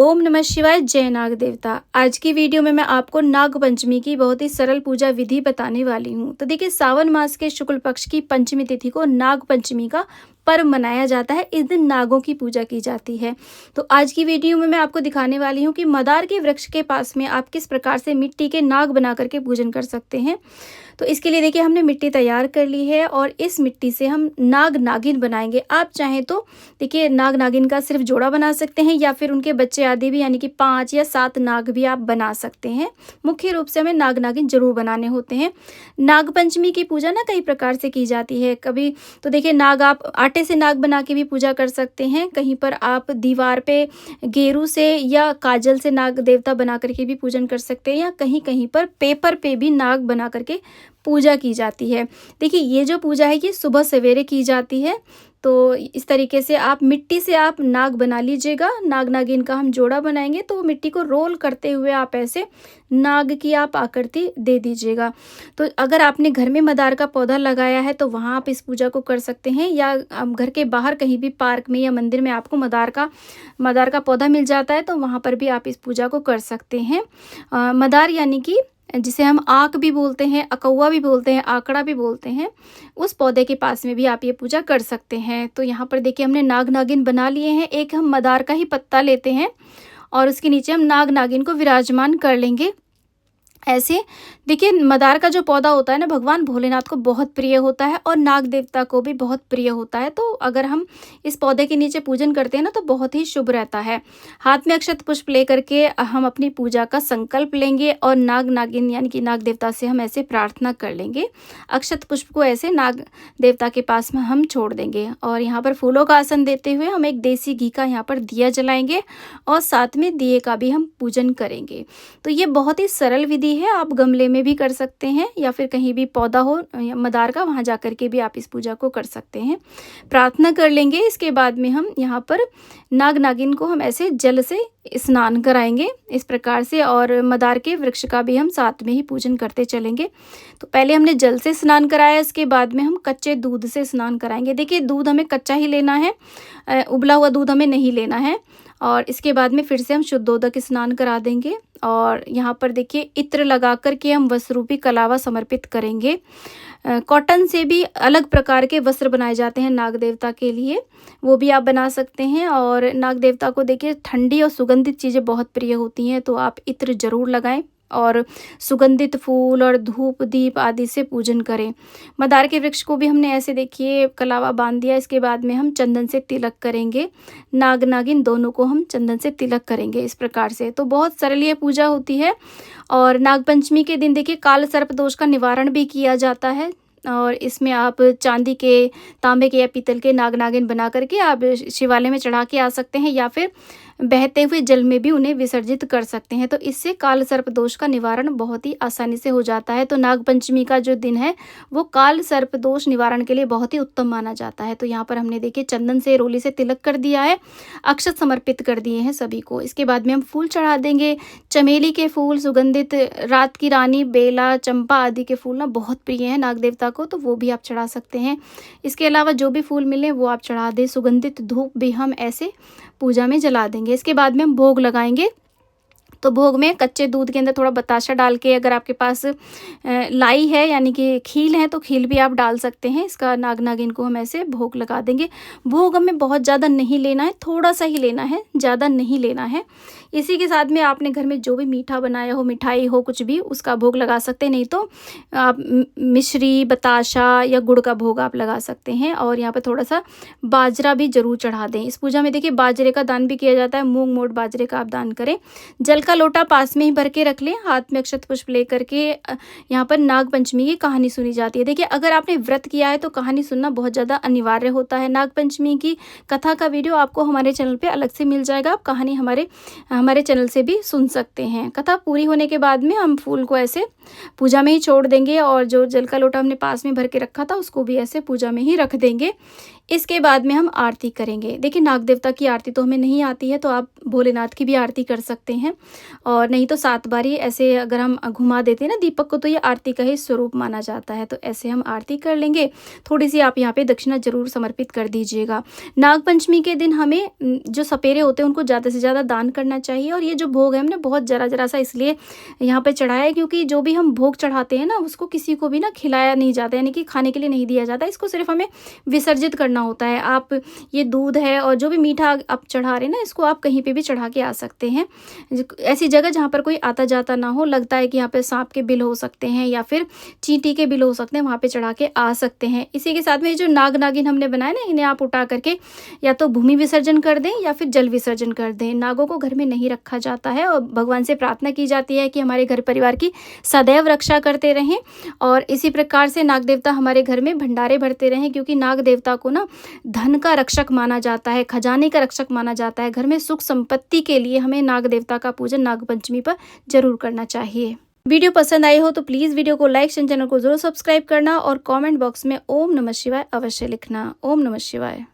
ओम नमः शिवाय। जय नाग देवता। आज की वीडियो में मैं आपको नाग पंचमी की बहुत ही सरल पूजा विधि बताने वाली हूँ। तो देखिए, सावन मास के शुक्ल पक्ष की पंचमी तिथि को नाग पंचमी का पर्व मनाया जाता है। इस दिन नागों की पूजा की जाती है। तो आज की वीडियो में मैं आपको दिखाने वाली हूँ कि मदार के वृक्ष के पास में आप किस प्रकार से मिट्टी के नाग बना करके पूजन कर सकते हैं। तो इसके लिए देखिए, हमने मिट्टी तैयार कर ली है और इस मिट्टी से हम नाग नागिन बनाएंगे। आप चाहें तो देखिए, नाग नागिन का सिर्फ जोड़ा बना सकते हैं या फिर उनके बच्चे आदि भी, यानी कि 5 या 7 नाग भी आप बना सकते हैं। मुख्य रूप से हमें नाग नागिन जरूर बनाने होते हैं। नाग पंचमी की पूजा ना कई प्रकार से की जाती है। कभी तो देखिए, नाग आप आटे से नाग बना के भी पूजा कर सकते हैं। कहीं पर आप दीवार पे गेरू से या काजल से नाग देवता बना करके भी पूजन कर सकते हैं, या कहीं कहीं पर पेपर पे भी नाग बना करके पूजा की जाती है। देखिए, ये जो पूजा है ये सुबह सवेरे की जाती है। तो इस तरीके से आप मिट्टी से आप नाग बना लीजिएगा। नाग नागिन का हम जोड़ा बनाएंगे तो मिट्टी को रोल करते हुए आप ऐसे नाग की आप आकृति दे दीजिएगा। तो अगर आपने घर में मदार का पौधा लगाया है तो वहाँ आप इस पूजा को कर सकते हैं, या घर के बाहर कहीं भी पार्क में या मंदिर में आपको मदार का पौधा मिल जाता है तो वहाँ पर भी आप इस पूजा को कर सकते हैं। मदार यानी कि जिसे हम आक भी बोलते हैं, अकौवा भी बोलते हैं, आकड़ा भी बोलते हैं, उस पौधे के पास में भी आप ये पूजा कर सकते हैं। तो यहाँ पर देखिए, हमने नाग नागिन बना लिए हैं। एक हम मदार का ही पत्ता लेते हैं और उसके नीचे हम नाग नागिन को विराजमान कर लेंगे। ऐसे देखिए, मदार का जो पौधा होता है ना, भगवान भोलेनाथ को बहुत प्रिय होता है और नाग देवता को भी बहुत प्रिय होता है। तो अगर हम इस पौधे के नीचे पूजन करते हैं ना तो बहुत ही शुभ रहता है। हाथ में अक्षत पुष्प लेकर के हम अपनी पूजा का संकल्प लेंगे और नाग नागिन यानी कि नाग देवता से हम ऐसे प्रार्थना कर लेंगे। अक्षत पुष्प को ऐसे नाग देवता के पास में हम छोड़ देंगे और यहाँ पर फूलों का आसन देते हुए हम एक देसी घी का यहाँ पर दिया जलाएंगे और साथ में दिए का भी हम पूजन करेंगे। तो ये बहुत ही सरल विधि है। आप गमले में भी कर सकते हैं या फिर कहीं भी पौधा हो मदार का, वहां जाकर के भी आप इस पूजा को कर सकते हैं। प्रार्थना कर लेंगे। इसके बाद में हम यहाँ पर नाग नागिन को हम ऐसे जल से स्नान कराएंगे इस प्रकार से, और मदार के वृक्ष का भी हम साथ में ही पूजन करते चलेंगे। तो पहले हमने जल से स्नान कराया, इसके बाद में हम कच्चे दूध से स्नान कराएंगे। देखिए, दूध हमें कच्चा ही लेना है, उबला हुआ दूध हमें नहीं लेना है। और इसके बाद में फिर से हम शुद्धोदक स्नान करा देंगे और यहाँ पर देखिए, इत्र लगा करके हम वस्त्र रूपी कलावा समर्पित करेंगे। कॉटन से भी अलग प्रकार के वस्त्र बनाए जाते हैं नाग देवता के लिए, वो भी आप बना सकते हैं। और नाग देवता को देखिए, ठंडी और सुगंधित चीज़ें बहुत प्रिय होती हैं, तो आप इत्र जरूर लगाएं और सुगंधित फूल और धूप दीप आदि से पूजन करें। मदार के वृक्ष को भी हमने ऐसे देखिए कलावा बांध दिया। इसके बाद में हम चंदन से तिलक करेंगे। नाग नागिन दोनों को हम चंदन से तिलक करेंगे इस प्रकार से। तो बहुत सरल ये पूजा होती है। और नागपंचमी के दिन देखिए, काल सर्प दोष का निवारण भी किया जाता है और इसमें आप चांदी के, तांबे के या पीतल के नाग नागिन बना करके आप शिवालय में चढ़ा के आ सकते हैं, या फिर बहते हुए जल में भी उन्हें विसर्जित कर सकते हैं। तो इससे काल सर्प दोष का निवारण बहुत ही आसानी से हो जाता है। तो नाग पंचमी का जो दिन है वो काल सर्प दोष निवारण के लिए बहुत ही उत्तम माना जाता है। तो यहाँ पर हमने देखिए, चंदन से रोली से तिलक कर दिया है, अक्षत समर्पित कर दिए हैं सभी को। इसके बाद में हम फूल चढ़ा देंगे। चमेली के फूल, सुगंधित, रात की रानी, बेला, चंपा आदि के फूल ना बहुत प्रिय हैं नाग देवता को, तो वो भी आप चढ़ा सकते हैं। इसके अलावा जो भी फूल मिले वो आप चढ़ा दें। सुगंधित धूप भी हम ऐसे पूजा में जला देंगे। इसके बाद में हम भोग लगाएंगे। तो भोग में कच्चे दूध के अंदर थोड़ा बताशा डाल के, अगर आपके पास लाई है यानी कि खील है तो खील भी आप डाल सकते हैं। इसका नाग नागिन को हम ऐसे भोग लगा देंगे। भोग हमें बहुत ज़्यादा नहीं लेना है, थोड़ा सा ही लेना है, ज़्यादा नहीं लेना है। इसी के साथ में आपने घर में जो भी मीठा बनाया हो, मिठाई हो, कुछ भी, उसका भोग लगा सकते हैं। नहीं तो आप मिश्री, बताशा या गुड़ का भोग आप लगा सकते हैं। और यहाँ पर थोड़ा सा बाजरा भी जरूर चढ़ा दें। इस पूजा में देखिए, बाजरे का दान भी किया जाता है। मूंग मोट बाजरे का आप दान करें। जल का लोटा पास में ही भर के रख लें। हाथ में अक्षत पुष्प लेकर के यहाँ पर नाग पंचमी की कहानी सुनी जाती है। देखिए, अगर आपने व्रत किया है तो कहानी सुनना बहुत ज़्यादा अनिवार्य होता है। नाग पंचमी की कथा का वीडियो आपको हमारे चैनल पे अलग से मिल जाएगा। आप कहानी हमारे चैनल से भी सुन सकते हैं। कथा पूरी होने के बाद में हम फूल को ऐसे पूजा में ही छोड़ देंगे और जो जल का लोटा हमने पास में भर के रखा था उसको भी ऐसे पूजा में ही रख देंगे। इसके बाद में हम आरती करेंगे। देखिए नाग देवता की आरती तो हमें नहीं आती है, तो आप भोलेनाथ की भी आरती कर सकते हैं, और नहीं तो 7 बारी ऐसे अगर हम घुमा देते हैं ना दीपक को, तो ये आरती का ही स्वरूप माना जाता है। तो ऐसे हम आरती कर लेंगे। थोड़ी सी आप यहाँ पे दक्षिणा जरूर समर्पित कर दीजिएगा। नाग पंचमी के दिन हमें जो सपेरे होते हैं उनको ज़्यादा से ज़्यादा दान करना चाहिए। और ये जो भोग है हमने बहुत ज़रा ज़रा सा इसलिए यहाँ पे चढ़ाया है, क्योंकि जो भी हम भोग चढ़ाते हैं ना उसको किसी को भी ना खिलाया नहीं जाता, यानी कि खाने के लिए नहीं दिया जाता। इसको सिर्फ हमें विसर्जित करना होता है। आप ये दूध है और जो भी मीठा आप चढ़ा रहे हैं ना, इसको आप कहीं पे भी चढ़ा के आ सकते हैं। ऐसी जगह जहाँ पर कोई आता जाता ना हो, लगता है कि यहाँ पे सांप के बिल हो सकते हैं या फिर चींटी के बिल हो सकते हैं, वहाँ पे चढ़ा के आ सकते हैं। इसी के साथ में ये जो नाग नागिन हमने बनाए ना, इन्हें आप उठा करके या तो भूमि विसर्जन कर दें या फिर जल विसर्जन कर दें। नागों को घर में नहीं रखा जाता है, और भगवान से प्रार्थना की जाती है कि हमारे घर परिवार की सदैव रक्षा करते रहें। और इसी प्रकार से नाग देवता हमारे घर में भंडारे भरते रहें, क्योंकि नाग देवता को ना धन का रक्षक माना जाता है, खजाने का रक्षक माना जाता है। घर में सुख संपत्ति के लिए हमें नाग देवता का पूजन नाग पंचमी पर जरूर करना चाहिए। वीडियो पसंद आई हो तो प्लीज़ वीडियो को लाइक, चैनल को जरूर सब्सक्राइब करना, और कमेंट बॉक्स में ओम नमः शिवाय अवश्य लिखना। ओम नमः शिवाय।